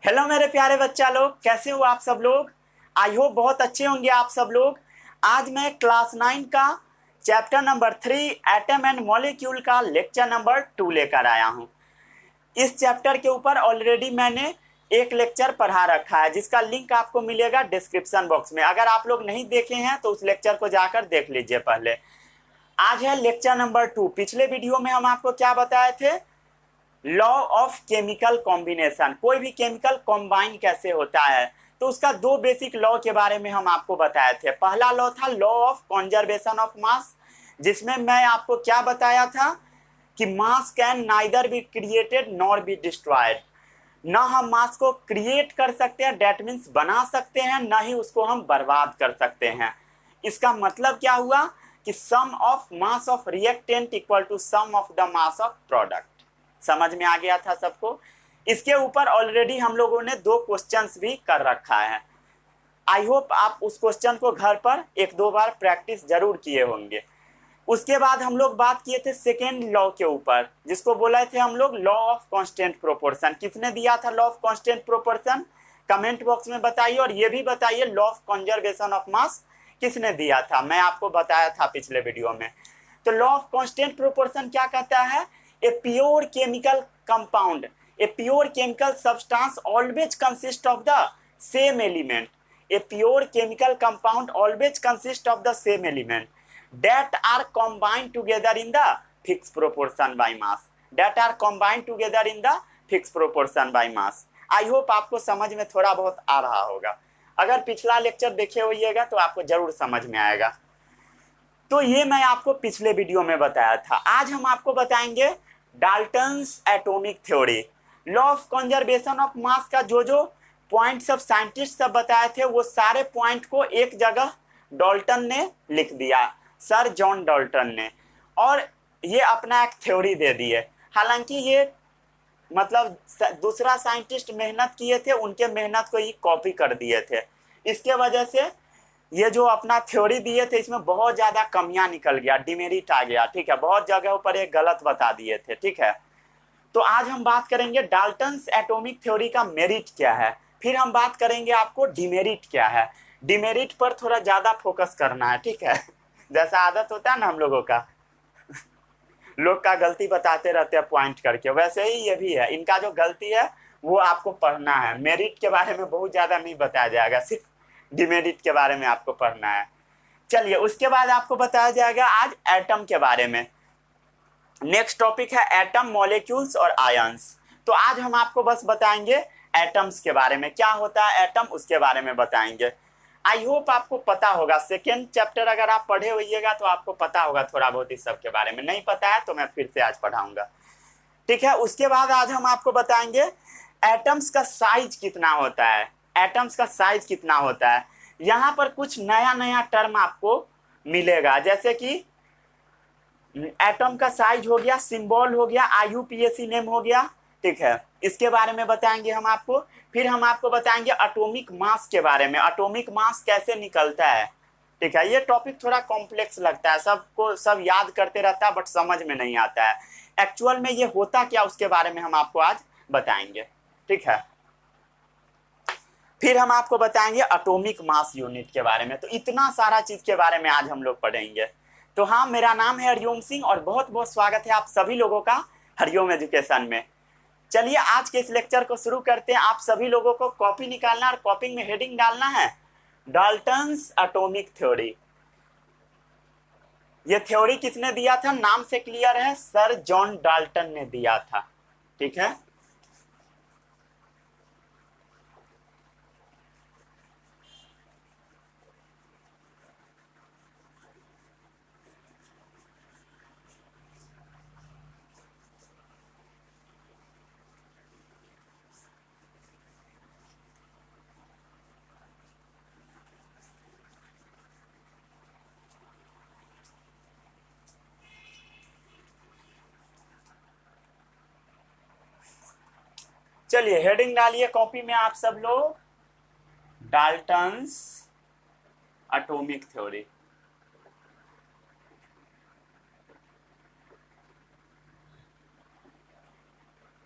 Hello मेरे प्यारे बच्चा लोग, कैसे हो आप सब लोग। आई होप बहुत अच्छे होंगे आप सब लोग। आज मैं क्लास 9 का chapter number 3 atom and molecule का लेक्चर नंबर 2 लेकर आया हूं। इस चैप्टर के ऊपर ऑलरेडी मैंने एक लेक्चर पढ़ा रखा है जिसका लिंक आपको मिलेगा डिस्क्रिप्शन बॉक्स में। अगर आप लोग नहीं देखे हैं तो उस लेक्चर को जाकर देख लीजिए पहले। आज है लेक्चर नंबर 2। पिछले वीडियो में हम आपको क्या बताए थे, लॉ ऑफ केमिकल कॉम्बिनेशन, कोई भी केमिकल कॉम्बाइन कैसे होता है। तो उसका दो बेसिक लॉ के बारे में हम आपको बताए थे। पहला लॉ था law of conservation of mass, जिसमें मैं आपको क्या बताया था कि मास can neither be created nor be destroyed. ना हम मास को क्रिएट कर सकते हैं, डेट मीन्स बना सकते हैं, ना ही उसको हम बर्बाद कर सकते हैं। इसका मतलब क्या हुआ कि sum of mass of reactant equal to sum of the mass of product. समझ में आ गया था सबको। इसके ऊपर ऑलरेडी हम लोगों ने 2 क्वेश्चंस भी कर रखा है। आई होप आप उस क्वेश्चन को घर पर 1-2 बार प्रैक्टिस जरूर किए होंगे। उसके बाद हम लोग बात किए थे सेकेंड लॉ के ऊपर, जिसको बोला थे हम लोग लॉ ऑफ कांस्टेंट प्रोपोर्शन। किसने दिया था law of constant proportion, comment box में बताइए। और ये भी बताइए law of conservation of mass किसने दिया था, मैं आपको बताया था पिछले वीडियो में। तो लॉ ऑफ कांस्टेंट प्रोपोर्शन क्या कहता है, a pure chemical compound, a pure chemical substance always consist of the same element. A pure chemical compound always consists of the same element that are combined together in the fixed proportion by mass. That are combined together in the fixed proportion by mass. I hope आपको समझ में थोड़ा बहुत आ रहा होगा। अगर पिछला lecture देखे होइएगा तो आपको जरूर समझ में आएगा। तो ये मैं आपको पिछले वीडियो में बताया था। आज हम आपको बताएंगे Dalton's atomic theory. Law of conservation of mass का जो पॉइंट सब साइंटिस्ट सब बताए थे, वो सारे पॉइंट को एक जगह डाल्टन ने लिख दिया, सर जॉन डाल्टन ने, और ये अपना एक थ्योरी दे दी है। हालांकि ये मतलब दूसरा साइंटिस्ट मेहनत किए थे, उनके मेहनत को ही कॉपी कर दिए थे। इसके वजह से ये जो अपना थ्योरी दिए थे इसमें बहुत ज्यादा कमियां निकल गया, डिमेरिट आ गया। ठीक है, बहुत जगहों पर एक गलत बता दिए थे। ठीक है, तो आज हम बात करेंगे डाल्टन्स एटॉमिक थ्योरी का मेरिट क्या है, फिर हम बात करेंगे आपको डिमेरिट क्या है। डिमेरिट पर थोड़ा ज्यादा फोकस करना है। ठीक है, जैसा आदत होता है ना हम लोगों का, लोग का गलती बताते रहते हैं पॉइंट करके, वैसे ही ये भी है। इनका जो गलती है वो आपको पढ़ना है। मेरिट के बारे में बहुत ज्यादा नहीं बताया जाएगा, सिर्फ डिमेरिट के बारे में आपको पढ़ना है। चलिए, उसके बाद आपको बताया जाएगा आज एटम के बारे में। नेक्स्ट टॉपिक है एटम, मॉलिक्यूल्स और आयंस। तो आज हम आपको बस बताएंगे एटम्स के बारे में, क्या होता है एटम उसके बारे में बताएंगे। आई होप आपको पता होगा, सेकेंड चैप्टर अगर आप पढ़े होइएगा तो आपको पता होगा थोड़ा बहुत इस सब के बारे में। नहीं पता है तो मैं फिर से आज पढ़ाऊंगा। ठीक है, उसके बाद आज हम आपको बताएंगे एटम्स का साइज कितना होता है। एटम्स का साइज कितना होता है, यहाँ पर कुछ नया नया टर्म आपको मिलेगा, जैसे कि एटम का साइज हो गया, सिंबल हो गया, IUPAC नेम हो गया। ठीक है, इसके बारे में बताएंगे हम आपको। फिर हम आपको बताएंगे एटॉमिक मास के बारे में, एटॉमिक मास कैसे निकलता है। ठीक है, ये टॉपिक थोड़ा कॉम्प्लेक्स लगता है, सबको सब याद करते रहता है बट समझ में नहीं आता है एक्चुअल में ये होता क्या, उसके बारे में हम आपको आज बताएंगे। ठीक है, फिर हम आपको बताएंगे एटॉमिक मास यूनिट के बारे में। तो इतना सारा चीज के बारे में आज हम लोग पढ़ेंगे। तो हाँ, मेरा नाम है हरिओम सिंह और बहुत बहुत स्वागत है आप सभी लोगों का हरिओम एजुकेशन में। चलिए आज के इस लेक्चर को शुरू करते हैं। आप सभी लोगों को कॉपी निकालना और कॉपी में हेडिंग डालना है डाल्टन्स एटॉमिक थ्योरी। ये थ्योरी किसने दिया था, नाम से क्लियर है, सर जॉन डाल्टन ने दिया था। ठीक है, चलिए हेडिंग डालिए कॉपी में आप सब लोग, Dalton's atomic theory.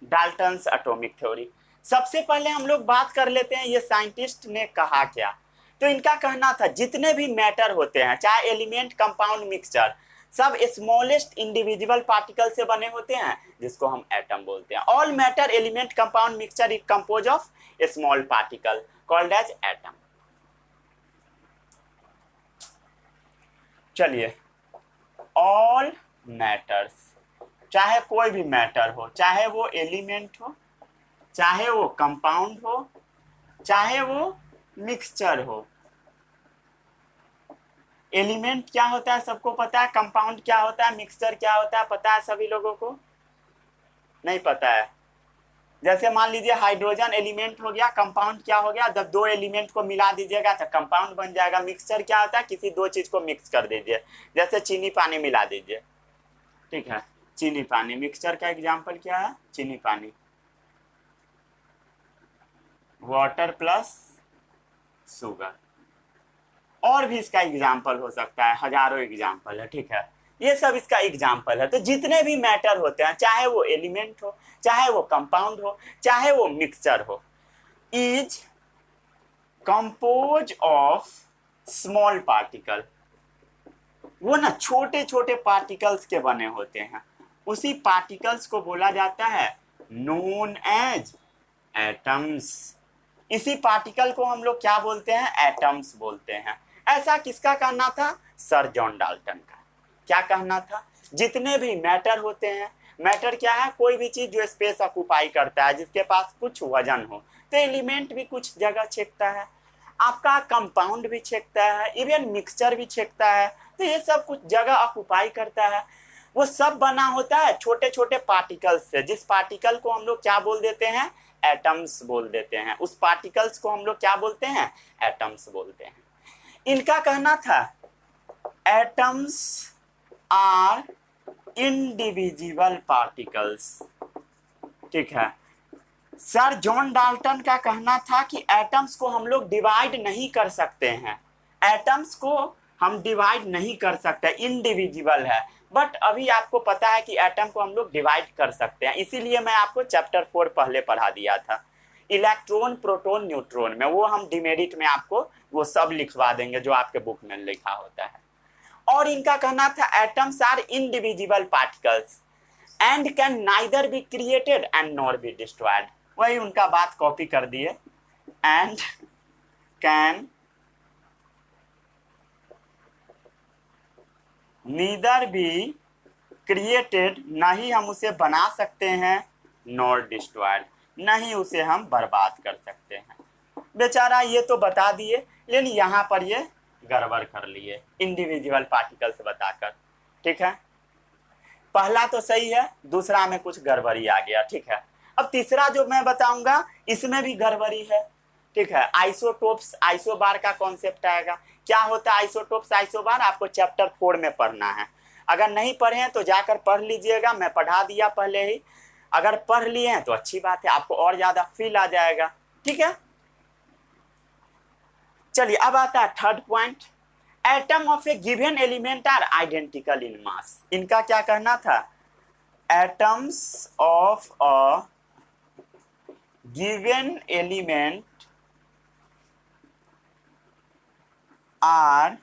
Dalton's atomic theory. सबसे पहले हम लोग बात कर लेते हैं ये साइंटिस्ट ने कहा क्या। तो इनका कहना था जितने भी मैटर होते हैं, चाहे एलिमेंट, कंपाउंड, मिक्सचर, सब स्मॉलेस्ट इंडिविजुअल पार्टिकल से बने होते हैं, जिसको हम एटम बोलते हैं। All matter, element, compound, mixture is compose of small particle called as atom. चलिए, ऑल मैटर्स, चाहे कोई भी मैटर हो, चाहे वो एलिमेंट हो, चाहे वो कंपाउंड हो, चाहे वो मिक्सचर हो। एलिमेंट क्या होता है सबको पता है, कंपाउंड क्या होता है, मिक्सचर क्या होता है, पता है सभी लोगों को? नहीं पता है। जैसे मान लीजिए हाइड्रोजन एलिमेंट हो गया, कंपाउंड क्या हो गया, जब दो एलिमेंट को मिला दीजिएगा तो कंपाउंड बन जाएगा। मिक्सचर क्या होता है, किसी दो चीज को मिक्स कर दीजिए, जैसे चीनी पानी मिला दीजिए, ठीक है, चीनी पानी। मिक्सचर का एग्जाम्पल क्या है, चीनी पानी, वाटर प्लस शुगर। और भी इसका एग्जाम्पल हो सकता है, हजारों एग्जाम्पल है, ठीक है, ये सब इसका एग्जाम्पल है। तो जितने भी मैटर होते हैं, चाहे वो एलिमेंट हो, चाहे वो कंपाउंड हो, चाहे वो मिक्सचर हो, is compose of small particle. वो ना छोटे छोटे पार्टिकल्स के बने होते हैं, उसी पार्टिकल्स को बोला जाता है नोन एज एटम्स। इसी पार्टिकल को हम लोग क्या बोलते हैं, एटम्स बोलते हैं। ऐसा किसका कहना था, सर जॉन डाल्टन का। क्या कहना था, जितने भी मैटर होते हैं, मैटर क्या है, कोई भी चीज जो स्पेस ऑक्युपाई करता है, जिसके पास कुछ वजन हो। तो एलिमेंट भी कुछ जगह छेकता है, आपका कंपाउंड भी छेकता है, इवन मिक्सचर भी छेकता है। तो ये सब कुछ जगह ऑक्युपाई करता है। वो सब बना होता है छोटे छोटे पार्टिकल्स से, जिस पार्टिकल को हम लोग क्या बोल देते हैं, एटम्स बोल देते हैं। उस पार्टिकल्स को हम लोग क्या बोलते हैं, एटम्स बोलते हैं। इनका कहना था एटम्स आर इंडिविजुअल पार्टिकल्स, ठीक है। सर जॉन डाल्टन का कहना था कि एटम्स को हम लोग डिवाइड नहीं कर सकते हैं, एटम्स को हम डिवाइड नहीं कर सकते, इंडिविजुअल है। बट अभी आपको पता है कि एटम को हम लोग डिवाइड कर सकते हैं, इसीलिए मैं आपको चैप्टर 4 पहले पढ़ा दिया था, इलेक्ट्रॉन, प्रोटॉन, न्यूट्रॉन में। वो हम डिमेरिट में आपको वो सब लिखवा देंगे जो आपके बुक में लिखा होता है। और इनका कहना था atoms are individual particles and can neither be created and nor be destroyed. वही उनका बात कॉपी कर दिए, and can neither be created, ना ही हम उसे बना सकते हैं, नॉर डिस्ट्रॉयड, नहीं उसे हम बर्बाद कर सकते हैं। बेचारा ये तो बता दिए, लेकिन यहाँ पर ये गड़बड़ कर लिए इंडिविजुअल पार्टिकल से बताकर, ठीक है। पहला तो सही है, दूसरा में कुछ गड़बड़ी आ गया, ठीक है। अब तीसरा जो मैं बताऊंगा इसमें भी गड़बड़ी है, ठीक है। आइसोटोप्स, आइसोबार का कॉन्सेप्ट आएगा। क्या होता है आइसोटोप्स, आइसोबार, आपको चैप्टर 4 में पढ़ना है। अगर नहीं पढ़े हैं तो जाकर पढ़ लीजिएगा, मैं पढ़ा दिया पहले ही। अगर पढ़ लिए हैं तो अच्छी बात है, आपको और ज्यादा फील आ जाएगा, ठीक है। चलिए अब आता है third point, atom of a given element are identical in mass. इनका क्या कहना था, atoms of a given element are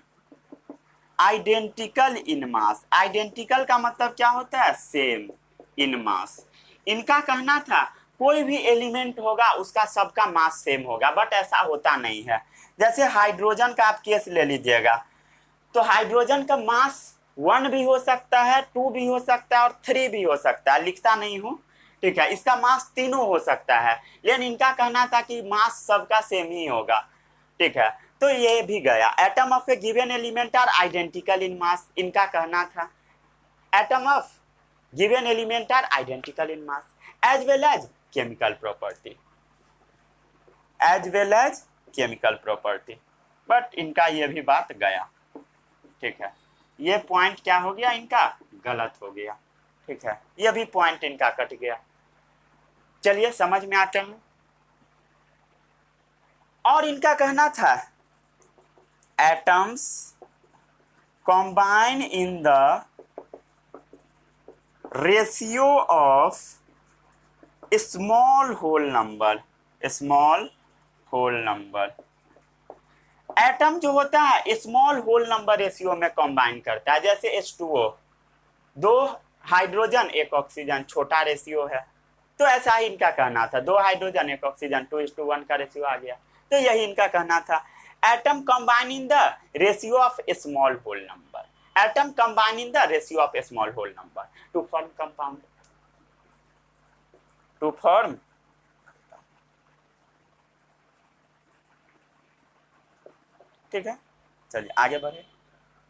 identical in mass. Identical का मतलब क्या होता है, सेम, इन मास। इनका कहना था कोई भी एलिमेंट होगा उसका सबका मास सेम होगा, बट ऐसा होता नहीं है। जैसे हाइड्रोजन का आप केस ले लीजिएगा, तो हाइड्रोजन का मास 1 भी हो सकता है, 2 भी हो सकता है और 3 भी हो सकता है, लिखता नहीं हूं, ठीक है। इसका मास तीनों हो सकता है, लेकिन इनका कहना था कि मास सबका सेम ही होगा, ठीक है। तो ये भी गया, atom of a given element are identical in mass. इनका कहना था atom of given element are identical in mass as well as chemical property, as well as chemical property. But इनका ये भी बात गया, ठीक है। ये पॉइंट क्या हो गया, इनका गलत हो गया, ठीक है। ये भी पॉइंट इनका कट गया। चलिए समझ में आते हैं। और इनका कहना था atoms combine in the ratio of a small whole number। Small whole number. Atom जो होता है स्मॉल होल नंबर रेशियो में कंबाइन करता है, जैसे H2O, 2 हाइड्रोजन 1 ऑक्सीजन, छोटा रेशियो है। तो ऐसा ही इनका कहना था, 2 हाइड्रोजन 1 ऑक्सीजन, 2:1 का रेशियो आ गया। तो यही इनका कहना था, atom combine in the ratio of small whole number, atom combine in the ratio of small whole number to form compound, to form. ठीक है, चलिए आगे बढ़े।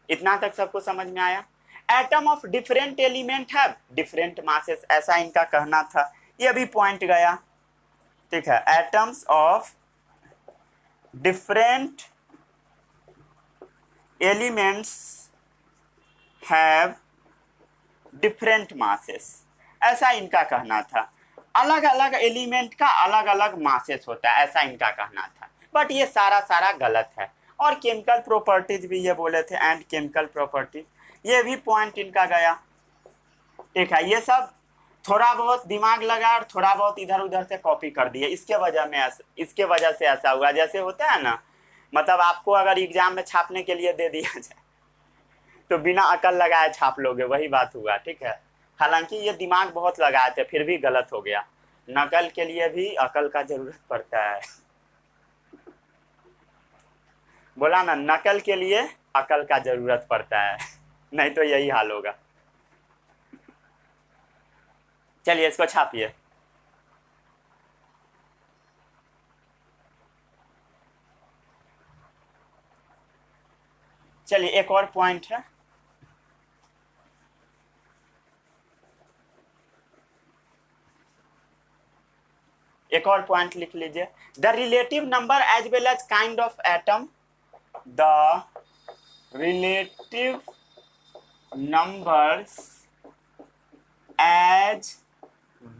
इतना तक सबको समझ में आया। Atom of different element have different masses, ऐसा इनका कहना था, ये भी पॉइंट गया। ठीक है, atoms of different elements have different masses, ऐसा इनका कहना था। अलग अलग एलिमेंट का अलग अलग मासेस होता है, ऐसा इनका कहना था। बट ये सारा गलत है। और केमिकल प्रॉपर्टीज भी ये बोले थे, एंड केमिकल प्रॉपर्टीज, ये भी पॉइंट इनका गया। ठीक है, ये सब थोड़ा बहुत दिमाग लगा और थोड़ा बहुत इधर उधर से कॉपी कर दिए, इसके वजह से ऐसा हुआ। जैसे होता है ना, मतलब आपको अगर एग्जाम में छापने के लिए दे दिया जाए तो बिना अकल लगाए छाप लोगे, वही बात हुआ। ठीक है, हालांकि ये दिमाग बहुत लगाए थे फिर भी गलत हो गया। नकल के लिए भी अकल का जरूरत पड़ता है। बोला ना, नकल के लिए अकल का जरूरत पड़ता है, नहीं तो यही हाल होगा। चलिए इसको छापिए। चलिए एक और पॉइंट है, एक और पॉइंट लिख लीजिए। The relative number as well as kind of atom, the relative numbers as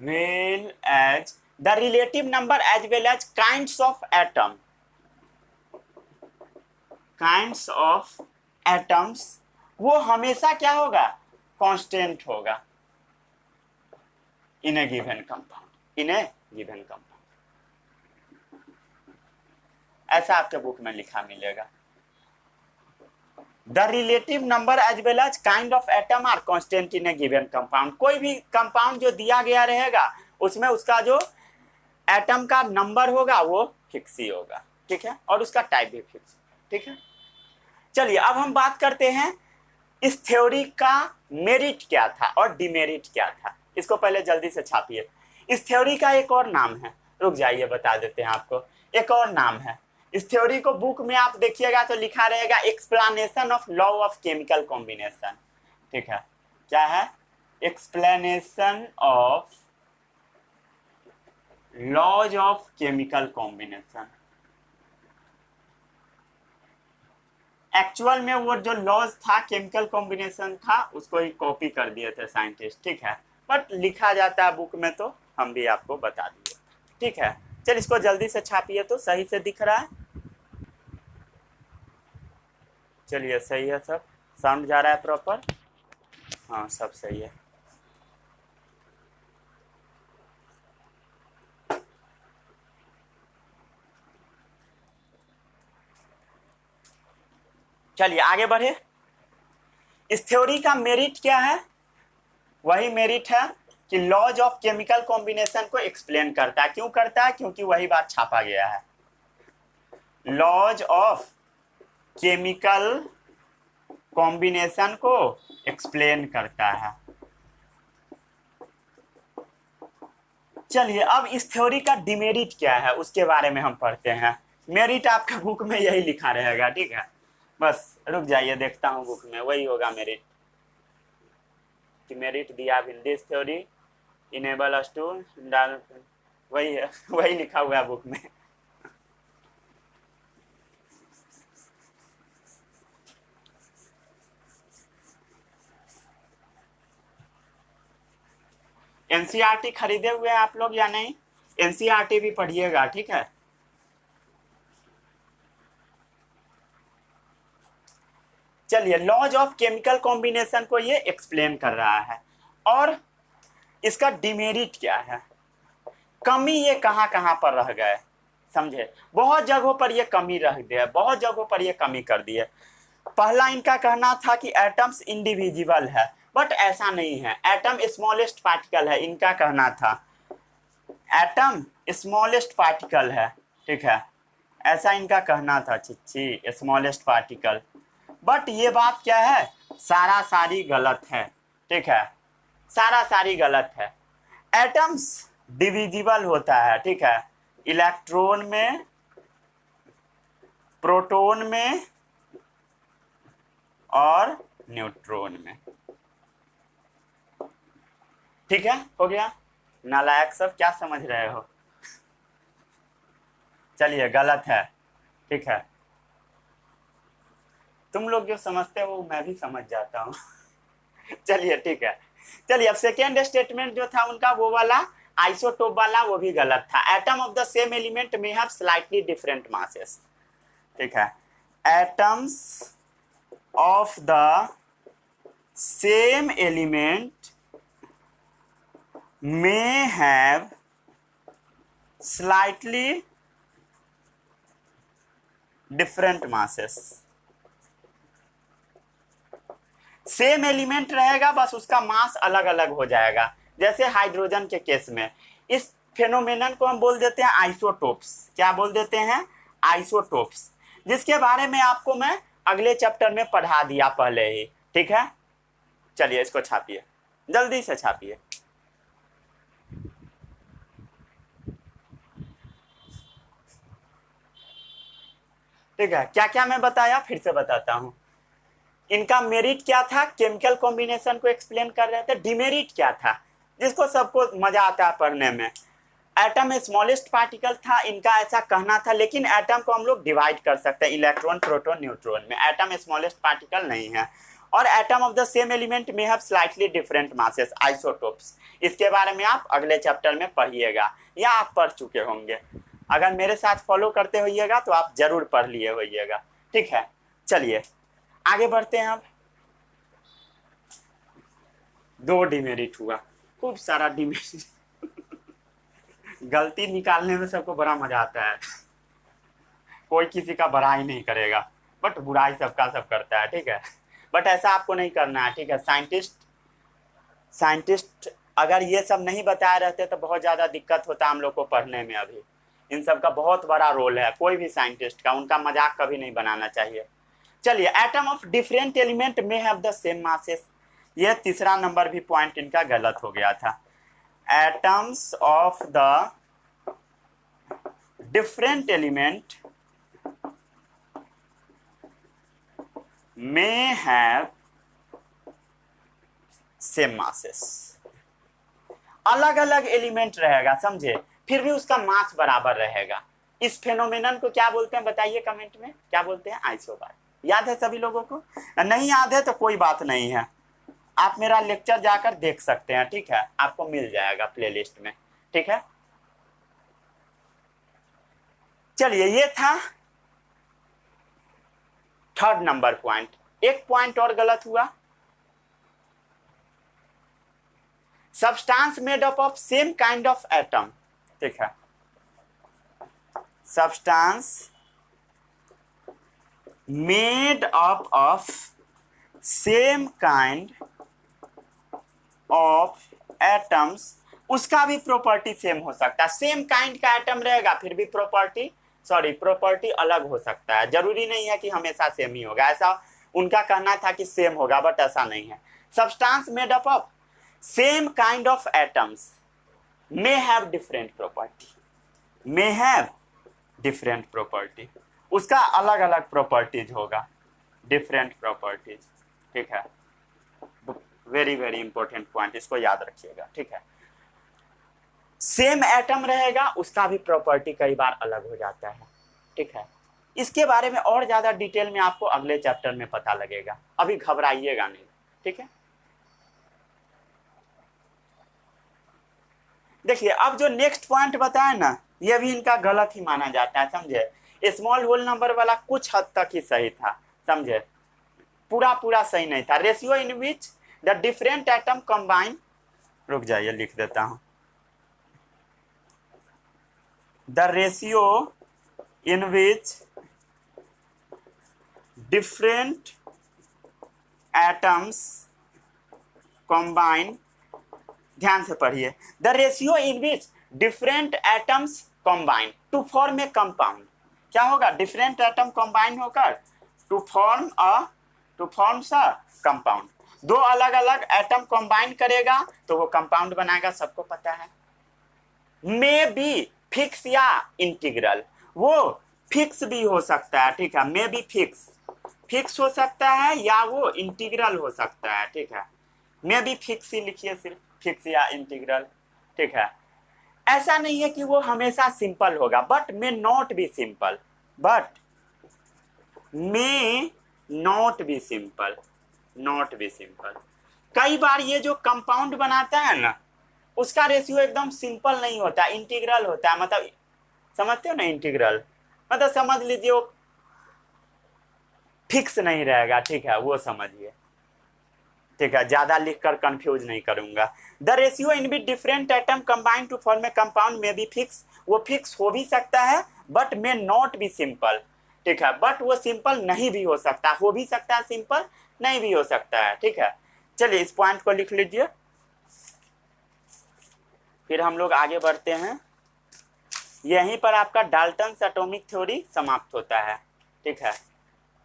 well as the relative number as well as kinds of atoms, वो हमेशा क्या होगा, कांस्टेंट होगा इन ए गिवन कंपाउंड, ऐसा आपके बुक में लिखा मिलेगा। The relative number as well as kind of atom are constant in a given compound, कोई भी कंपाउंड जो दिया गया रहेगा उसमें उसका जो एटम का नंबर होगा वो फिक्स ही होगा। ठीक है, और उसका टाइप भी फिक्स। ठीक है, चलिए अब हम बात करते हैं इस थ्योरी का मेरिट क्या था और डिमेरिट क्या था। इसको पहले जल्दी से छापिए। इस थ्योरी का एक और नाम है, रुक जाइए बता देते हैं आपको, एक और नाम है इस थ्योरी को। बुक में आप देखिएगा तो लिखा रहेगा explanation of law of chemical combination. ठीक है, क्या है, explanation of laws of chemical combination. Actual में वो जो लॉज था केमिकल कॉम्बिनेशन था उसको ही कॉपी कर दिए थे साइंटिस्ट। ठीक है, बट लिखा जाता है बुक में तो हम भी आपको बता दिए। ठीक है, चल इसको जल्दी से छापिए तो सही से दिख रहा है। चलिए सही है, सब साउंड जा रहा है प्रॉपर, हाँ सब सही है। चलिए आगे बढ़े। इस थ्योरी का मेरिट क्या है, वही मेरिट है कि लॉज ऑफ केमिकल कॉम्बिनेशन को एक्सप्लेन करता है। क्यों करता है, क्योंकि वही बात छापा गया है, लॉज ऑफ केमिकल कॉम्बिनेशन को एक्सप्लेन करता है। चलिए अब इस थ्योरी का डिमेरिट क्या है उसके बारे में हम पढ़ते हैं। मेरिट आपका बुक में यही लिखा रहेगा। ठीक है, बस रुक जाइए देखता हूँ बुक में, वही होगा मेरिट। कि मेरिट दिया in this theory enable us to डाल, वही है, वही लिखा हुआ है बुक में। एनसीईआरटी खरीदे हुए हैं आप लोग या नहीं, एनसीईआरटी भी पढ़िएगा। ठीक है, चलिए लॉज ऑफ केमिकल कॉम्बिनेशन को ये एक्सप्लेन कर रहा है। और इसका डिमेरिट क्या है, कमी ये कहाँ कहाँ पर रह गए, समझे, बहुत जगहों पर ये कमी रह गई, बहुत जगहों पर ये कमी कर दी है। पहला इनका कहना था कि एटम्स इंडिविजिबल है, बट ऐसा नहीं है, एटम स्मॉलेस्ट पार्टिकल है, इनका कहना था एटम स्मॉलेस्ट पार्टिकल है, ठीक है, ऐसा इनका कहना था, चिच्ची स्मॉलेस्ट पार्टिकल। बट ये बात क्या है, सारा सारी गलत है, ठीक है, सारा सारी गलत है। एटम्स डिविजिबल होता है, ठीक है, इलेक्ट्रॉन में, प्रोटॉन में और न्यूट्रॉन में, ठीक है, हो गया। नालायक सब क्या समझ रहे हो, चलिए गलत है, ठीक है, तुम लोग जो समझते हो मैं भी समझ जाता हूँ चलिए ठीक है। चलिए अब सेकेंड स्टेटमेंट जो था उनका वो वाला आइसोटोप वाला, वो भी गलत था। Atom of the same element में हैव स्लाइटली डिफरेंट मासेस, ठीक है, atoms of the same element may have slightly different masses। Same element रहेगा, बस उसका मास अलग अलग हो जाएगा, जैसे हाइड्रोजन के केस में। इस फेनोमेनन को हम बोल देते हैं आइसोटोप्स। क्या बोल देते हैं, आइसोटोप्स, जिसके बारे में आपको मैं अगले चैप्टर में पढ़ा दिया पहले ही, ठीक है। चलिए इसको छापिए, जल्दी से छापिए। ठीक है, क्या क्या मैं बताया फिर से बताता हूं। इनका मेरिट क्या था, केमिकल कॉम्बिनेशन को एक्सप्लेन कर रहे थे। डिमेरिट क्या था, जिसको सबको मजा आता है पढ़ने में, एटम स्मॉलेस्ट पार्टिकल था, इनका ऐसा कहना था। लेकिन एटम को हम लोग डिवाइड कर सकते हैं इलेक्ट्रॉन, प्रोटॉन, न्यूट्रॉन में। एटम स्मॉलेस्ट पार्टिकल नहीं है। और atom of the same element में have slightly different masses, isotopes. इसके बारे में आप अगले चैप्टर में पढ़िएगा, या आप पढ़ चुके होंगे। अगर मेरे साथ फॉलो करते होइएगा तो आप जरूर पढ़ लिए होइएगा, ठीक है। चलिए आगे बढ़ते हैं। अब 2 डिमेरिट हुआ, खूब सारा डिमेरिट गलती निकालने में सबको बड़ा मजा आता है कोई किसी का बड़ाई नहीं करेगा, बट बुराई सबका सब करता है, ठीक है। बट ऐसा आपको नहीं करना है, ठीक है। साइंटिस्ट अगर ये सब नहीं बताए रहते तो बहुत ज़्यादा दिक्कत होता हम लोग को पढ़ने में। अभी इन सब का बहुत बड़ा रोल है, कोई भी साइंटिस्ट का, उनका मजाक कभी नहीं बनाना चाहिए। चलिए, एटम ऑफ डिफरेंट एलिमेंट में हैव द सेम मासेस, ये तीसरा नंबर भी पॉइंट इनका गलत हो गया था। Atoms of the different element में हैव सेम मासेस, अलग अलग एलिमेंट रहेगा, समझे, फिर भी उसका मास बराबर रहेगा। इस फेनोमेनन को क्या बोलते हैं बताइए कमेंट में, क्या बोलते हैं, आइसोबार। याद है सभी लोगों को? नहीं याद है तो कोई बात नहीं है, आप मेरा लेक्चर जाकर देख सकते हैं, ठीक है, आपको मिल जाएगा प्लेलिस्ट में, ठीक है। चलिए, ये था थर्ड नंबर पॉइंट। एक पॉइंट और गलत हुआ, substance made up of same kind of atom, ठीक है, substance made up of same kind of atoms, उसका भी प्रॉपर्टी सेम हो सकता है। सेम काइंड का एटम रहेगा फिर भी प्रॉपर्टी अलग हो सकता है, जरूरी नहीं है कि हमेशा सेम ही होगा। ऐसा उनका कहना था कि सेम होगा, बट ऐसा नहीं है। Substance made up of same kind of atoms may have different property, may have different property, उसका अलग अलग प्रॉपर्टीज होगा, डिफरेंट प्रॉपर्टीज, ठीक है। वेरी वेरी इंपॉर्टेंट पॉइंट, इसको याद रखिएगा, ठीक है। सेम एटम रहेगा, उसका भी प्रॉपर्टी कई बार अलग हो जाता है, ठीक है। इसके बारे में और ज्यादा डिटेल में आपको अगले चैप्टर में पता लगेगा, अभी घबराइएगा नहीं, ठीक है। देखिए, अब जो नेक्स्ट पॉइंट बताया ना, ये भी इनका गलत ही माना जाता है, समझे। स्मॉल होल नंबर वाला कुछ हद तक ही सही था, समझे, पूरा सही नहीं था। Ratio in which the different atom combine, रुक जाइए लिख देता हूं, the ratio in which different atoms combine, ध्यान से पढ़िए, the ratio in which different atoms combine to form a compound. क्या होगा? डिफरेंट एटम कॉम्बाइन होकर टू फॉर्म अ कंपाउंड। दो अलग अलग एटम कॉम्बाइन करेगा तो वो कंपाउंड बनाएगा, सबको पता है। मे बी फिक्स या इंटीग्रल, वो फिक्स भी हो सकता है, ठीक है, मे बी फिक्स हो सकता है या वो इंटीग्रल हो सकता है, ठीक है। मे बी फिक्स ही लिखिए, सिर्फ फिक्स या इंटीग्रल, ठीक है। ऐसा नहीं है कि वो हमेशा सिंपल होगा, but may not be simple, not be simple. कई बार ये जो कंपाउंड बनाता है ना, उसका रेशियो एकदम सिंपल नहीं होता, इंटीग्रल होता है। मतलब समझते हो ना, इंटीग्रल मतलब समझ लीजिए वो फिक्स नहीं रहेगा, ठीक है, वो समझिए, ठीक है, ज्यादा लिखकर कंफ्यूज नहीं करूंगा। The ratio in which different atom combine to form a compound में बी फिक्स, वो फिक्स हो भी सकता है but may not be simple, ठीक है, बट वो सिंपल नहीं भी हो सकता, हो भी सकता है, सिंपल नहीं भी हो सकता है, ठीक है। चलिए इस पॉइंट को लिख लीजिए, फिर हम लोग आगे बढ़ते हैं। यहीं पर आपका डाल्टन्स एटॉमिक थ्योरी समाप्त होता है, ठीक है।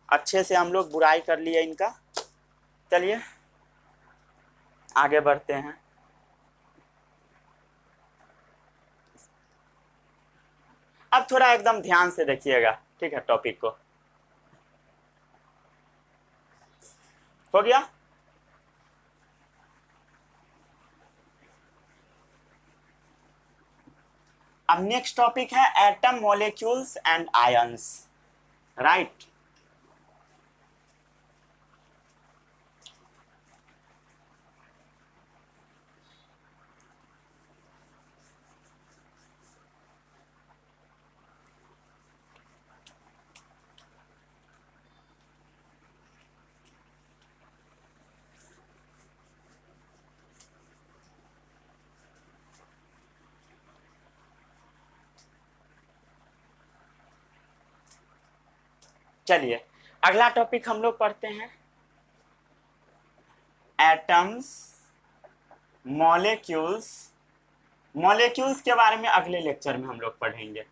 अच्छे से हम लोग बुराई कर लिए इनका। चलिए आगे बढ़ते हैं। अब थोड़ा एकदम ध्यान से देखिएगा, ठीक है, टॉपिक को। हो गया? अब नेक्स्ट टॉपिक है atom, molecules and ions, right. चलिए अगला टॉपिक हम लोग पढ़ते हैं एटम्स, मॉलिक्यूल्स के बारे में अगले लेक्चर में हम लोग पढ़ेंगे,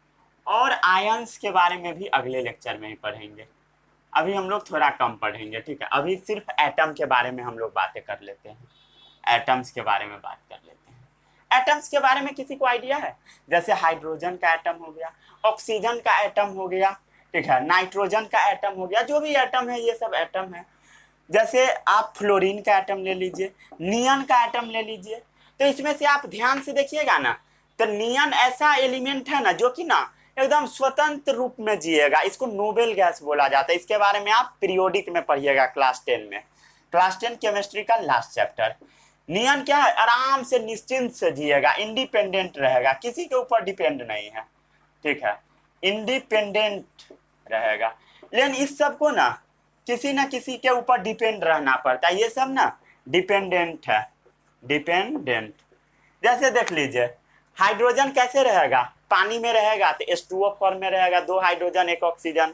और आयंस के बारे में भी अगले लेक्चर में ही पढ़ेंगे। अभी हम लोग थोड़ा कम पढ़ेंगे, ठीक है। अभी सिर्फ एटम के बारे में हम लोग बातें कर लेते हैं, एटम्स के बारे में बात कर लेते हैं। एटम्स के बारे में किसी को आइडिया है? जैसे हाइड्रोजन का एटम हो गया, ऑक्सीजन का एटम हो गया, ठीक है, नाइट्रोजन का एटम हो गया, जो भी एटम है ये सब एटम है। जैसे आप फ्लोरीन का एटम ले लीजिए, नियन का एटम ले लीजिए, तो इसमें से आप ध्यान से देखिएगा ना, तो नियन ऐसा एलिमेंट है ना जो कि ना एकदम स्वतंत्र रूप में जिएगा, इसको नोबेल गैस बोला जाता है। इसके बारे में आप पीरियोडिक में पढ़िएगा, क्लास 10 में, क्लास 10 केमिस्ट्री का लास्ट चैप्टर। नियन क्या है? आराम से निश्चिंत से जिएगा, इंडिपेंडेंट रहेगा, किसी के ऊपर डिपेंड नहीं है, ठीक है, इंडिपेंडेंट रहेगा। लेकिन इस सब को ना किसी न किसी के ऊपर डिपेंड रहना पड़ता है, ये सब ना डिपेंडेंट है, डिपेंडेंट। जैसे देख लीजिए हाइड्रोजन कैसे रहेगा? पानी में रहेगा तो H2O फॉर्म में रहेगा, 2 हाइड्रोजन 1 ऑक्सीजन।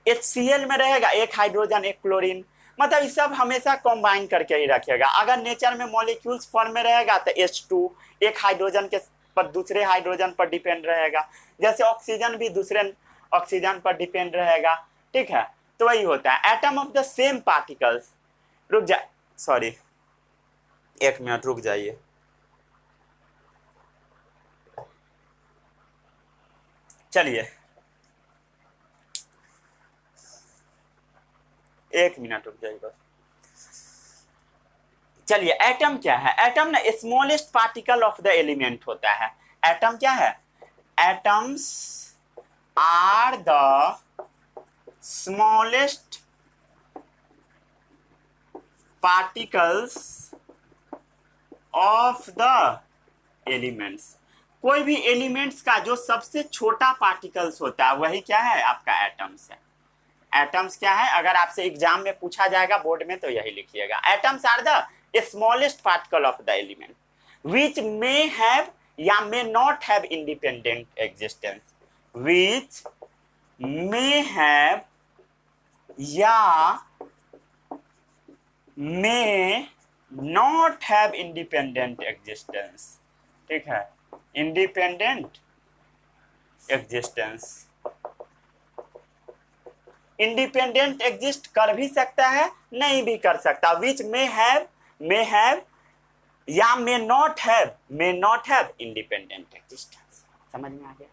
HCl में रहेगा 1 हाइड्रोजन 1 क्लोरीन। मतलब ये सब हमेशा कंबाइन करके ही रखेगा। अगर नेचर में मॉलिक्यूल्स फॉर्म में रहेगा तो H2 1 हाइड्रोजन के पर दूसरे हाइड्रोजन पर डिपेंड रहेगा, जैसे ऑक्सीजन भी दूसरे ऑक्सीजन पर डिपेंड रहेगा, ठीक है। तो वही होता है atom of the same particles. रुक जा, सॉरी 1 मिनट रुक जाइए। चलिए 1 मिनट रुक जाइए बस। चलिए एटम क्या है? एटम ना smallest particle of the element होता है। एटम क्या है? Atoms are the smallest particles of the elements. कोई भी एलिमेंट्स का जो सबसे छोटा पार्टिकल्स होता है वही क्या है? आपका एटम्स है। एटम्स क्या है? अगर आपसे एग्जाम में पूछा जाएगा बोर्ड में तो यही लिखिएगा, atoms are the smallest particle of the element which may have या may not have independent existence, which may have या may not have independent existence, ठीक है, इंडिपेंडेंट एग्जिस्टेंस। इंडिपेंडेंट एग्जिस्ट कर भी सकता है, नहीं भी कर सकता, विच मे हैव या may not have independent existence. समझ में आ गया?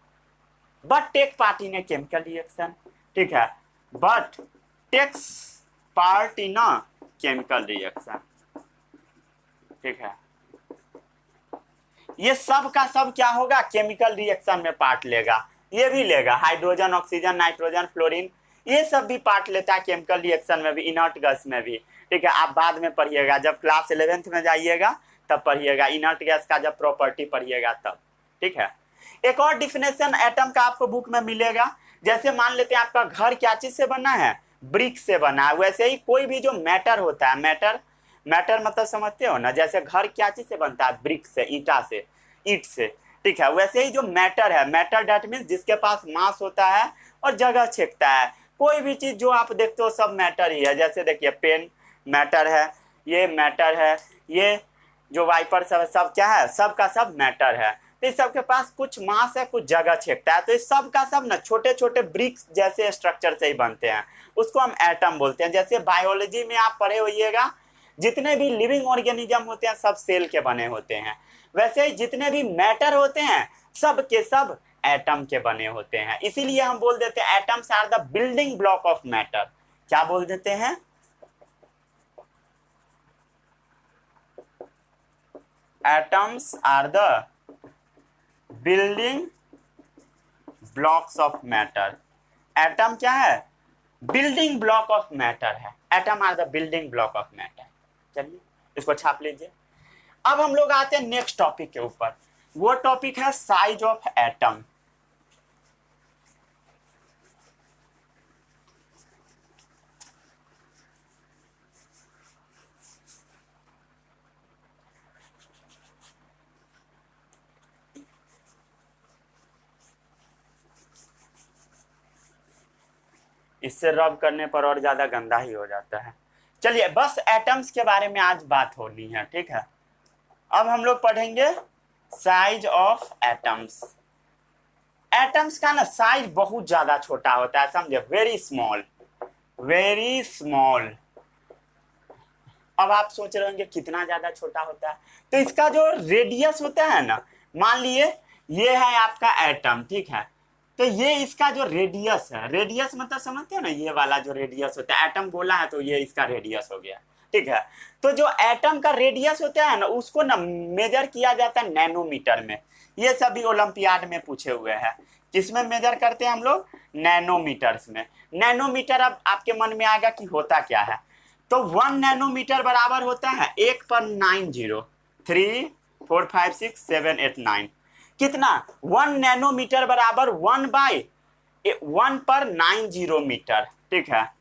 But take part in a chemical reaction, ठीक है, but takes part in a chemical reaction, ठीक है, ये सब का सब क्या होगा, केमिकल रिएक्शन में पार्ट लेगा, ये भी लेगा, हाइड्रोजन, ऑक्सीजन, नाइट्रोजन, फ्लोरीन, ये सब भी पार्ट लेता है केमिकल रिएक्शन में भी, इनर्ट गैस में भी, ठीक है। आप बाद में पढ़िएगा, जब क्लास 11th में जाइएगा तब पढ़िएगा, इनर्ट गैस का जब प्रॉपर्टी पढ़िएगा तब, ठीक है। एक और डिफिनेशन एटम का आपको बुक में मिलेगा, जैसे मान लेते हैं आपका घर क्या चीज से बना है, ब्रिक से बना है, वैसे ही कोई भी जो मैटर होता है, मैटर मतलब समझते हो ना, जैसे घर क्या चीज से बनता है, ब्रिक से, ईट से, ठीक है, वैसे ही जो मैटर है, मैटर दैट मीन्स जिसके पास मास होता है और जगह छेकता है, कोई भी चीज जो आप देखते हो सब मैटर ही है। जैसे देखिए पेन मैटर है, ये मैटर है, ये जो वाइपर सब क्या है, सब का सब मैटर है। तो इस सब के पास कुछ मास है, कुछ जगह छेकता है, तो इस सब का सब ना छोटे छोटे ब्रिक्स जैसे स्ट्रक्चर से ही बनते हैं, उसको हम एटम बोलते हैं। जैसे बायोलॉजी में आप पढ़े होइएगा, जितने भी लिविंग ऑर्गेनिज्म होते हैं सब सेल के बने होते हैं, वैसे ही जितने भी मैटर होते हैं सब के सब एटम के बने होते हैं। इसीलिए हम बोल देते हैं atoms are the building block of matter. क्या बोल देते हैं? Atoms are the building blocks of matter. Atom क्या है? बिल्डिंग ब्लॉक ऑफ मैटर है। Atom are the building block of matter. चलिए इसको छाप लीजिए। अब हम लोग आते हैं नेक्स्ट टॉपिक के ऊपर। वो टॉपिक है साइज ऑफ एटम। इससे रब करने पर और ज्यादा गंदा ही हो जाता है। चलिए बस एटम्स के बारे में आज बात होनी है, ठीक है। अब हम लोग पढ़ेंगे साइज ऑफ एटम्स। एटम्स का ना साइज बहुत ज्यादा छोटा होता है, समझे, वेरी स्मॉल, वेरी स्मॉल। अब आप सोच रहे होंगे कितना ज्यादा छोटा होता है, तो इसका जो रेडियस होता है ना, मान लिए ये है आपका एटम, ठीक है, तो ये इसका जो रेडियस है, रेडियस मतलब समझते हो ना, ये वाला जो रेडियस होता है, एटम गोला है तो ये इसका रेडियस हो गया, ठीक है। तो जो एटम का रेडियस होता है ना, उसको ना मेजर किया जाता है नैनोमीटर में। ये सभी ओलंपियाड में पूछे हुए हैं। किसमें मेजर करते हैं हम लोग? नैनोमीटर्स में। नैनोमीटर अब आपके मन में आएगा कि होता क्या है, तो 1 नैनोमीटर बराबर होता है 1 पर 9 0, 3 4 5 6 7 8 9। कितना? 1 नैनोमीटर बराबर 1 पर 90 मीटर, ठीक है।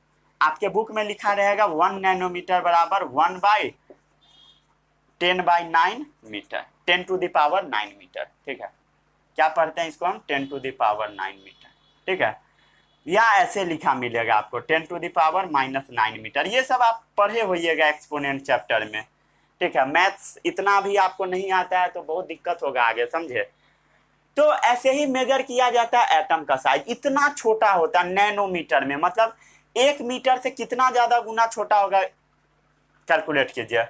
आपके बुक में लिखा रहेगा 1 नैनोमीटर बराबर 1/10/9 metre, 10 to the power 9 metre, ठीक है। क्या पढ़ते हैं इसको हम? 10 टू द पावर 9 मीटर, ठीक है। या ऐसे लिखा मिलेगा आपको 10 टू द पावर -9 मीटर। ये सब आप पढ़े होइएगा एक्सपोनेंट चैप्टर में, ठीक है। मैथ्स इतना भी आपको नहीं आता है तो बहुत दिक्कत होगा आगे, समझे। तो ऐसे ही मेजर किया जाता है एटम का साइज। इतना छोटा होता है नैनोमीटर में, मतलब 1 मीटर से कितना ज्यादा गुना छोटा होगा, कैलकुलेट कीजिए।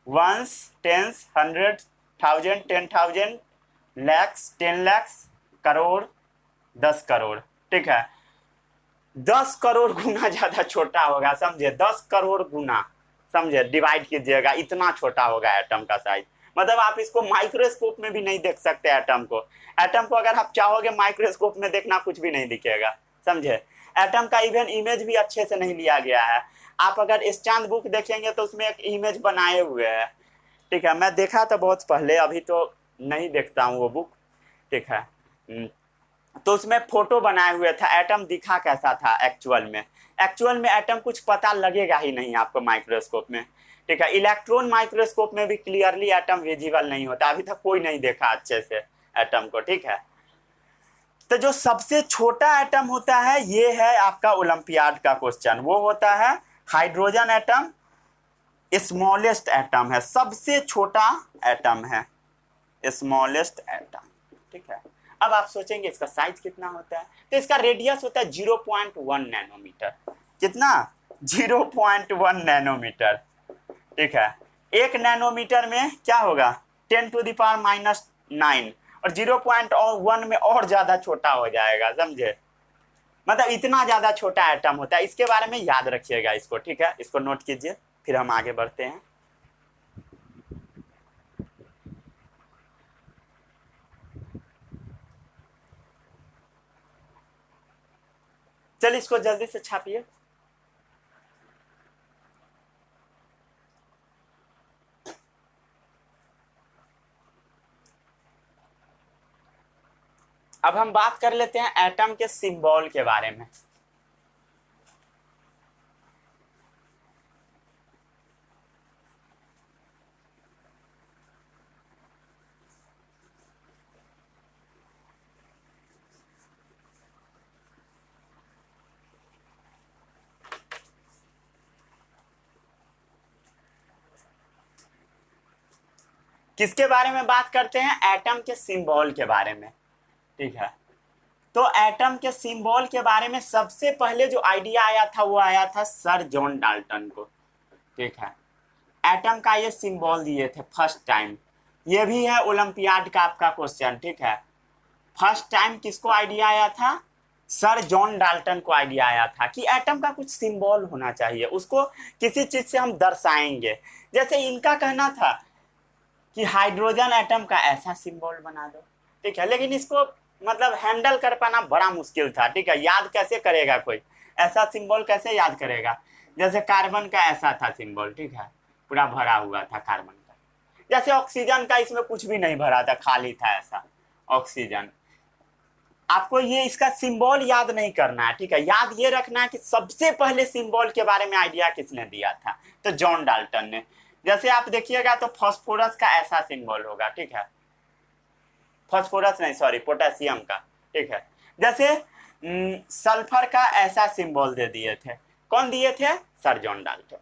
1s 10s 100 1000 10,000 lakhs 10 lakhs crore 10 crore, ठीक है। 10 करोड़ गुना ज्यादा छोटा होगा, समझे, 10 करोड़ गुना, समझे, डिवाइड कीजिएगा, इतना छोटा होगा एटम का साइज। मतलब आप इसको माइक्रोस्कोप में भी नहीं देख सकते एटम को। एटम को अगर आप चाहोगे माइक्रोस्कोप में देखना, कुछ भी नहीं दिखेगा, समझे। एटम का इवन इमेज भी अच्छे से नहीं लिया गया है। आप अगर इस चांद बुक देखेंगे तो उसमें एक इमेज बनाए हुए है, ठीक है। मैं देखा था बहुत पहले, अभी तो नहीं देखता हूँ वो बुक, ठीक है। तो उसमें फोटो बनाए हुए था, एटम दिखा कैसा था एक्चुअल में। एक्चुअल में एटम कुछ पता लगेगा ही नहीं आपको माइक्रोस्कोप में, ठीक है। इलेक्ट्रॉन माइक्रोस्कोप में भी क्लियरली एटम विजिबल नहीं होता, अभी तक कोई नहीं देखा अच्छे से एटम को, ठीक है। तो जो सबसे छोटा एटम होता है ये है आपका ओलंपियाड का क्वेश्चन, वो होता है हाइड्रोजन एटम, स्मॉलेस्ट एटम है, सबसे छोटा एटम है, स्मॉलेस्ट एटम, ठीक है। अब आप सोचेंगे इसका साइज कितना होता है, तो इसका रेडियस होता है 0.1 नैनोमीटर। कितना? 0.1 नैनोमीटर, ठीक है। 1 नैनोमीटर में क्या होगा 10⁻⁹ और 0.1 में और ज्यादा छोटा हो जाएगा, समझे। मतलब इतना ज्यादा छोटा एटम होता है, इसके बारे में याद रखिएगा इसको, ठीक है। इसको नोट कीजिए, फिर हम आगे बढ़ते हैं। चलिए इसको जल्दी से छापिए। अब हम बात कर लेते हैं एटम के सिंबल के बारे में। किसके बारे में बात करते हैं? एटम के सिंबल के बारे में, ठीक है। तो एटम के सिंबल के बारे में सबसे पहले जो आइडिया आया था वो आया था सर जॉन डाल्टन को, ठीक है। एटम का ये सिंबल दिए थे फर्स्ट टाइम, ये भी है ओलंपियाड का आपका क्वेश्चन, ठीक है। फर्स्ट टाइम किसको आइडिया आया था? सर जॉन डाल्टन को आइडिया आया था कि एटम का कुछ सिंबल होना चाहिए, उसको किसी चीज से हम दर्शाएंगे। जैसे इनका कहना था कि हाइड्रोजन एटम का ऐसा सिंबल बना दो, ठीक है। लेकिन इसको मतलब हैंडल कर पाना बड़ा मुश्किल था, ठीक है। याद कैसे करेगा कोई ऐसा सिंबल, कैसे याद करेगा? जैसे कार्बन का ऐसा था सिंबल, ठीक है, पूरा भरा हुआ था कार्बन का। जैसे ऑक्सीजन का इसमें कुछ भी नहीं भरा था, खाली था ऐसा ऑक्सीजन। आपको ये इसका सिंबल याद नहीं करना है, ठीक है। याद ये रखना है कि सबसे पहले सिंबल के बारे में आइडिया किसने दिया था? तो जॉन डाल्टन ने। जैसे आप देखिएगा तो फास्फोरस का ऐसा सिंबल होगा, ठीक है। फास्फोरस नहीं, सॉरी, पोटेशियम का, ठीक है। जैसे सल्फर का ऐसा सिंबल दे दिए थे, कौन दिए थे? Sir John Dalton.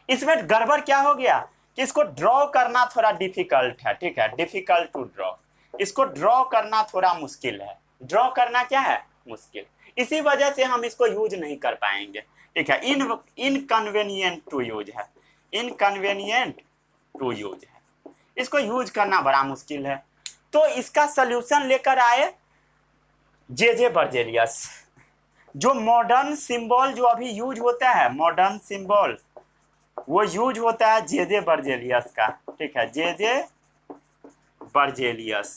इसमें गड़बड़ क्या हो गया कि इसको ड्रॉ करना थोड़ा डिफिकल्ट है, ठीक है, डिफिकल्ट टू ड्रॉ। इसको ड्रॉ करना थोड़ा मुश्किल है, ड्रॉ करना क्या है? मुश्किल। इसी वजह से हम इसको यूज नहीं कर पाएंगे, ठीक है। इनकन्वीनियंट टू यूज है, इनकन्वीनियंट टू यूज है, इसको यूज करना बड़ा मुश्किल है। तो इसका सल्यूशन लेकर आए जे बर्जेलियस। जो मॉडर्न सिंबल जो अभी यूज होता है, मॉडर्न सिंबल वो यूज होता है जे बर्जेलियस का, ठीक है। जे बर्जेलियस,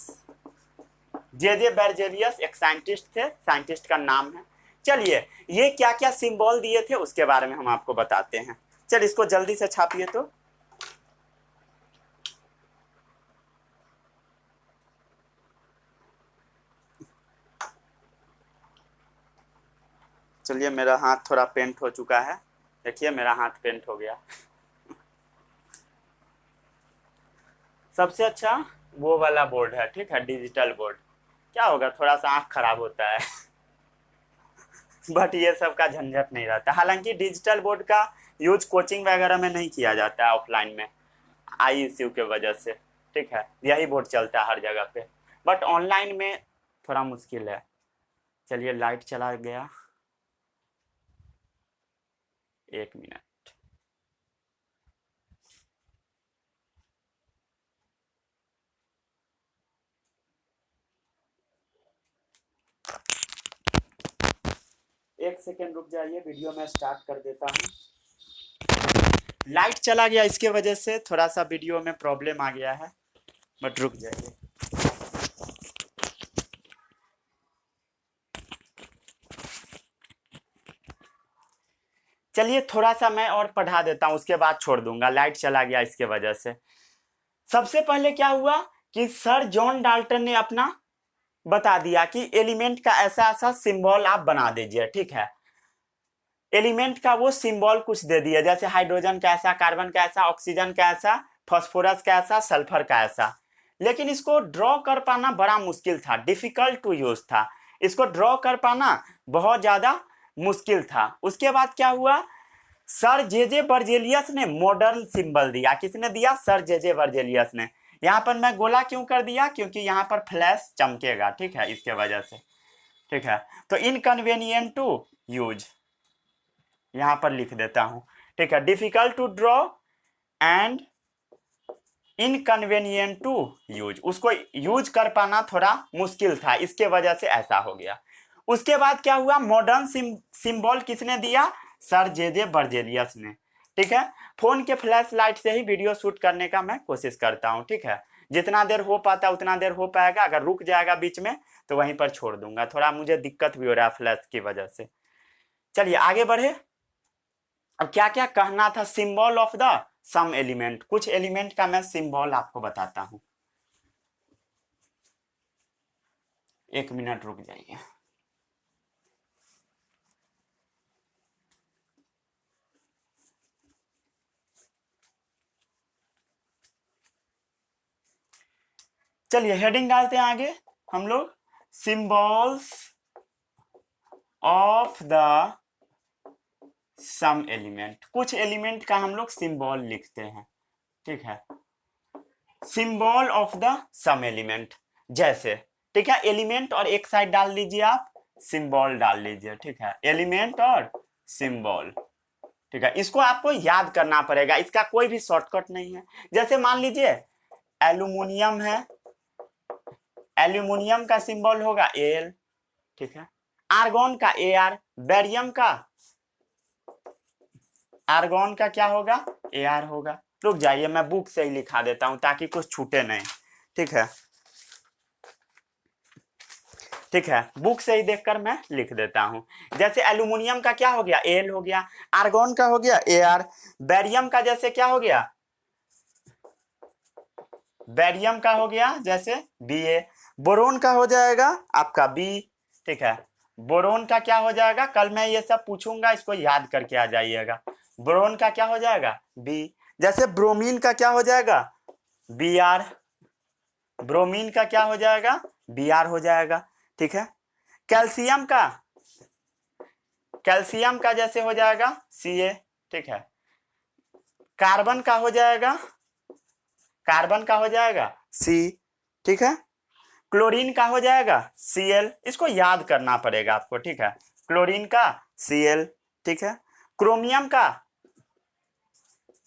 जे बर्जेलियस एक साइंटिस्ट थे, साइंटिस्ट का नाम है। चलिए ये क्या क्या सिंबल दिए थे उसके बारे में हम आपको बताते हैं। चल इसको जल्दी से छापिए। तो चलिए, मेरा हाथ थोड़ा पेंट हो चुका है, देखिए मेरा हाथ पेंट हो गया। सबसे अच्छा वो वाला बोर्ड है, ठीक है, डिजिटल बोर्ड। क्या होगा, थोड़ा सा आंख खराब होता है बट ये सब का झंझट नहीं रहता। हालांकि डिजिटल बोर्ड का यूज कोचिंग वगैरह में नहीं किया जाता है, ऑफलाइन में आई इश्यू के वजह से, ठीक है। यही बोर्ड चलता है हर जगह पे, बट ऑनलाइन में थोड़ा मुश्किल है। चलिए लाइट चला गया, 1 मिनट। एक सेकेंड रुक जाइए, वीडियो में स्टार्ट कर देता हूँ। लाइट चला गया, इसके वजह से थोड़ा सा वीडियो में प्रॉब्लम आ गया है, बट रुक जाइए। चलिए थोड़ा सा मैं और पढ़ा देता हूँ, उसके बाद छोड़ दूंगा, लाइट चला गया इसके वजह से। सबसे पहले क्या हुआ कि सर जॉन डाल्टन ने अपना बता दिया कि एलिमेंट का ऐसा ऐसा सिंबल आप बना दीजिए, ठीक है। एलिमेंट का वो सिंबल कुछ दे दिया, जैसे हाइड्रोजन का ऐसा, कार्बन का ऐसा, ऑक्सीजन का ऐसा, फास्फोरस का ऐसा, सल्फर का ऐसा। लेकिन इसको ड्रॉ कर पाना बड़ा मुश्किल था, डिफिकल्ट टू यूज था, इसको ड्रॉ कर पाना बहुत ज्यादा मुश्किल था। उसके बाद क्या हुआ, सर जे बर्जेलियस ने मॉडर्न सिंबल दिया। किसने दिया? सर जे बर्जेलियस ने। यहाँ पर मैं गोला क्यों कर दिया? क्योंकि यहाँ पर फ्लैश चमकेगा, ठीक है, इसके वजह से, ठीक है। तो इनकन्वीनियंट टू यूज यहां पर लिख देता हूं, ठीक है, difficult to draw and inconvenient to use, उसको यूज कर पाना थोड़ा मुश्किल था, इसके वजह से ऐसा हो गया। उसके बाद क्या हुआ, मॉडर्न सिंबल किसने दिया? सर जे बर्जेलियस ने, ठीक है। फोन के फ्लैश लाइट से ही वीडियो शूट करने का मैं कोशिश करता हूं, ठीक है, जितना देर हो पाता उतना देर हो पाएगा, अगर रुक जाएगा बीच में तो वहीं पर छोड़ दूंगा, थोड़ा मुझे दिक्कत भी हो रहा है फ्लैश की वजह से। चलिए आगे बढ़े। अब क्या क्या कहना था, symbol of the some element, कुछ एलिमेंट का मैं सिंबल आपको बताता हूं। एक मिनट रुक जाइए। चलिए हेडिंग डालते हैं आगे हम लोग, symbols of the some element, कुछ एलिमेंट का हम लोग सिंबल लिखते हैं, ठीक है। Symbol of the some element, जैसे, ठीक है, एलिमेंट और एक साइड डाल लीजिए आप, सिंबल डाल लीजिए, ठीक है, एलिमेंट और सिंबल, ठीक है। इसको आपको याद करना पड़ेगा, इसका कोई भी शॉर्टकट नहीं है। जैसे मान लीजिए एल्यूमिनियम है, एल्यूमिनियम का सिंबल होगा एल, ठीक है। आर्गन का AR, बेरियम का, आर्गन का क्या होगा? AR होगा। रुक जाइए मैं बुक से ही लिखा देता हूं ताकि कुछ छूटे नहीं, ठीक है, ठीक है, बुक से ही देखकर मैं लिख देता हूं। जैसे एल्यूमिनियम का क्या हो गया? एल हो गया, आर्गन का हो गया AR, बेरियम का जैसे क्या हो गया? बेरियम का हो गया जैसे BA, बोरोन का हो जाएगा आपका B, ठीक है। बोरोन का क्या हो जाएगा? कल मैं ये सब पूछूंगा, इसको याद करके आ जाइएगा। बोरोन का क्या हो जाएगा? B। जैसे ब्रोमीन का क्या हो जाएगा? Br, ब्रोमीन का क्या हो जाएगा? Br हो जाएगा, ठीक है। कैल्शियम का, कैल्शियम का जैसे हो जाएगा Ca, ठीक है। कार्बन का हो जाएगा, कार्बन का हो जाएगा C, ठीक है। क्लोरीन का हो जाएगा Cl, इसको याद करना पड़ेगा आपको, ठीक है, क्लोरीन का Cl, ठीक है। क्रोमियम का,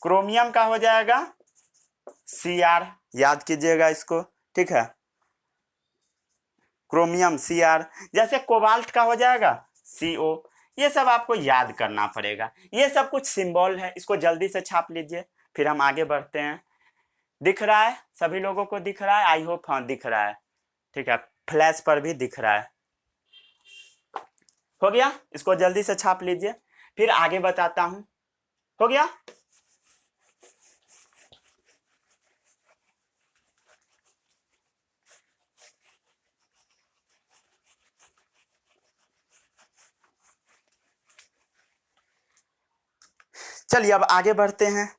क्रोमियम का हो जाएगा Cr, याद कीजिएगा इसको, ठीक है, क्रोमियम Cr। जैसे कोबाल्ट का हो जाएगा Co, ये सब आपको याद करना पड़ेगा। ये सब कुछ सिंबल है, इसको जल्दी से छाप लीजिए, फिर हम आगे बढ़ते हैं। दिख रहा है सभी लोगों को? दिख रहा है, आई होप, हाँ दिख रहा है, ठीक है, फ्लैश पर भी दिख रहा है। हो गया, इसको जल्दी से छाप लीजिए, फिर आगे बताता हूं। हो गया? चलिए अब आगे बढ़ते हैं।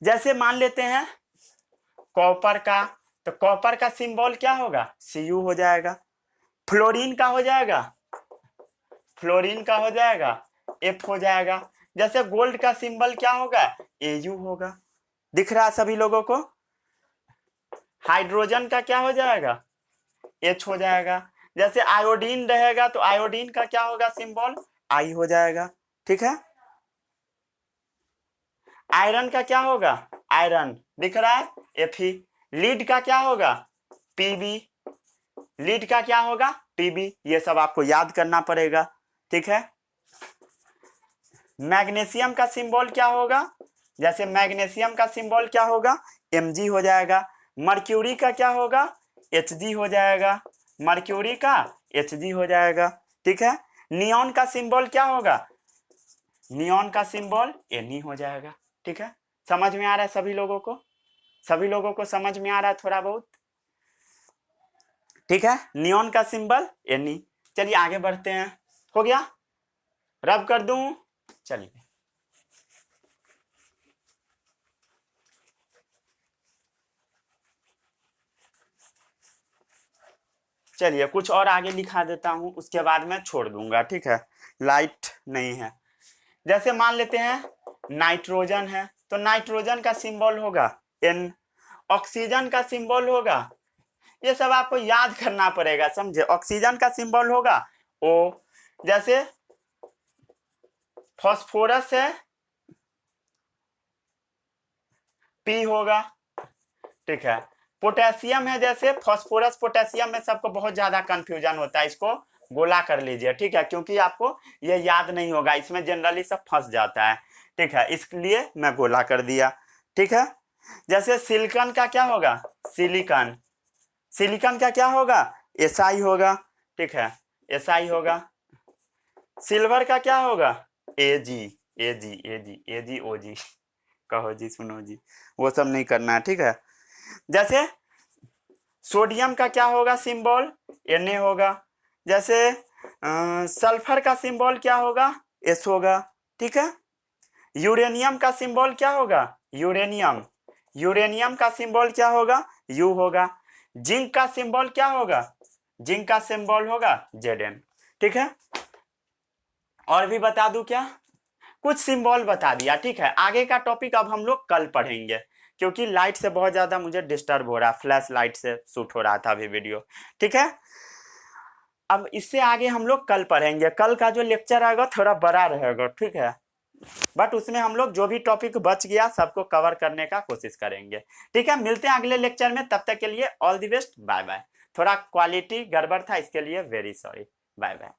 जैसे मान लेते हैं कॉपर का, तो कॉपर का सिंबल क्या होगा? Cu हो जाएगा। फ्लोरीन का हो जाएगा, फ्लोरीन का हो जाएगा F हो जाएगा। जैसे गोल्ड का सिंबल क्या होगा? Au होगा। दिख रहा है सभी लोगों को? हाइड्रोजन का क्या हो जाएगा? H हो जाएगा। जैसे आयोडीन रहेगा तो आयोडीन का क्या होगा सिंबल? I हो जाएगा, ठीक है। आयरन का क्या होगा? आयरन, दिख रहा है Fe। लीड का क्या होगा? Pb, लीड का क्या होगा? Pb। ये सब आपको याद करना पड़ेगा, ठीक है। मैग्नीशियम का सिंबल क्या होगा? जैसे मैग्नीशियम का सिंबल क्या होगा? Mg हो जाएगा। मर्क्यूरी का क्या होगा? Hg हो जाएगा, मर्क्यूरी का Hg हो जाएगा, ठीक है। नियॉन का सिंबल क्या होगा? नियॉन का सिंबल Ne हो जाएगा, ठीक है। समझ में आ रहा है सभी लोगों को? सभी लोगों को समझ में आ रहा है थोड़ा बहुत? ठीक है, नियॉन का सिंबल Ne। चलिए आगे बढ़ते हैं। हो गया? रब कर दूं? चलिए चलिए कुछ और आगे लिखा देता हूं, उसके बाद मैं छोड़ दूंगा, ठीक है। लाइट नहीं है। जैसे मान लेते हैं नाइट्रोजन है, तो नाइट्रोजन का सिंबल होगा N, ऑक्सीजन का सिंबल होगा, ये सब आपको याद करना पड़ेगा, समझे। ऑक्सीजन का सिंबल होगा O, जैसे फास्फोरस है P होगा, ठीक है। पोटेशियम है, जैसे फास्फोरस पोटेशियम में सबको बहुत ज्यादा कंफ्यूजन होता है, इसको गोला कर लीजिए, ठीक है, क्योंकि आपको ये याद नहीं होगा, इसमें जनरली सब फंस जाता है, ठीक है, इसलिए मैं गोला कर दिया, ठीक है। जैसे सिलिकॉन का क्या होगा, सिलिकॉन, सिलिकॉन का क्या होगा, SI होगा, ठीक है, SI होगा। सिल्वर का क्या होगा, AG, AG, AG, AG, OG, कहो जी सुनो जी, वो सब नहीं करना है, ठीक है। जैसे सोडियम का क्या होगा सिंबल, Na होगा। जैसे सल्फर का सिंबल क्या होगा, S होगा, ठीक है। यूरेनियम का सिंबल क्या होगा, यूरेनियम, यूरेनियम का सिंबल क्या होगा, U होगा। जिंक का सिंबल क्या होगा, जिंक का सिंबल होगा Zn, ठीक है। और भी बता दूं क्या, कुछ सिंबल बता दिया, ठीक है। आगे का टॉपिक अब हम लोग कल पढ़ेंगे, क्योंकि लाइट से बहुत ज्यादा मुझे डिस्टर्ब हो रहा है, फ्लैश लाइट से शूट हो रहा था अभी वीडियो, ठीक है। अब इससे आगे हम लोग कल पढ़ेंगे, कल का जो लेक्चर आएगा थोड़ा बड़ा रहेगा, ठीक है, बट उसमें हम लोग जो भी टॉपिक बच गया सबको कवर करने का कोशिश करेंगे, ठीक है। मिलते हैं अगले लेक्चर में, तब तक के लिए all the best, bye bye. थोड़ा क्वालिटी गड़बड़ था, इसके लिए वेरी सॉरी, बाय बाय।